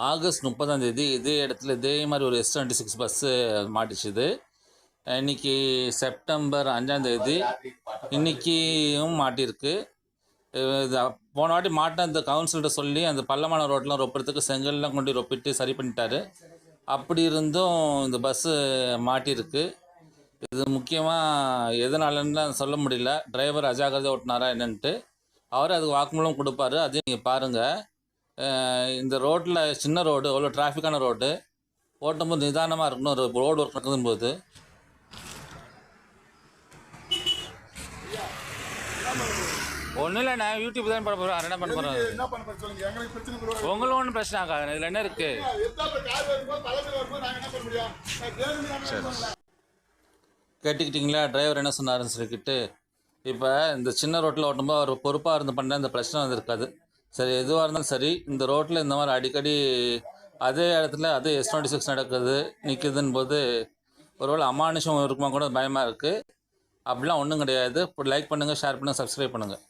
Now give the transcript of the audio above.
August 30 இதே இடத்துல இதே மாதிரி ஒரு S26 பஸ்ஸு மாட்டிச்சுது. இன்னைக்கு செப்டம்பர் 5 இன்றைக்கியும் மாட்டியிருக்கு. இது போன வாட்டி மாட்டின இந்த கவுன்சிலர்கிட்ட சொல்லி அந்த பள்ளமான ரோட்லாம் ரொப்புறதுக்கு செங்கல்லாம் கொண்டு ரொப்பிட்டு சரி பண்ணிட்டாரு. அப்படி இருந்தும் இந்த பஸ்ஸு மாட்டியிருக்கு. இது முக்கியமாக எதனாலன்னு சொல்ல முடியல. டிரைவர் அஜாக்கிரதை ஓட்டினாரா என்னன்ட்டு. அவர் அதுக்கு வாக்குமூலம் கொடுப்பாரு. அதையும் நீங்கள் பாருங்கள். இந்த ரோட்டில் சின்ன ரோடு, அவ்வளோ டிராஃபிக்கான ரோடு, ஓட்டும்போது நிதானமாக இருக்கணும். ஒரு ரோடு ஒர்க் நடக்கும்போது ஒன்றும் இல்லை, நான் யூடியூப் தான் பண்ண போகிறேன். என்ன பண்ண போகிறேன்? உங்களும் ஒன்றும் பிரச்சனை ஆகாது. இதில் என்ன இருக்குது? கேட்டுக்கிட்டிங்களா டிரைவர் என்ன சொன்னாருன்னு சொல்லிக்கிட்டு. இப்போ இந்த சின்ன ரோட்டில் ஓட்டும்போது அவர் பொறுப்பாக இருந்து பண்ண இந்த பிரச்சனை வந்துருக்காது. சரி, எதுவாக இருந்தாலும் சரி, இந்த ரோட்டில் இந்த மாதிரி அடிக்கடி அதே இடத்துல அதே S26 நடக்குது நிற்குதுன்னு போது ஒருவேளை அமானுஷம் இருக்குமா கூட பயமாக இருக்குது. அப்படிலாம் ஒன்றும் கிடையாது. இப்போ லைக் பண்ணுங்கள், ஷேர் பண்ணுங்கள், சப்ஸ்கிரைப் பண்ணுங்கள்.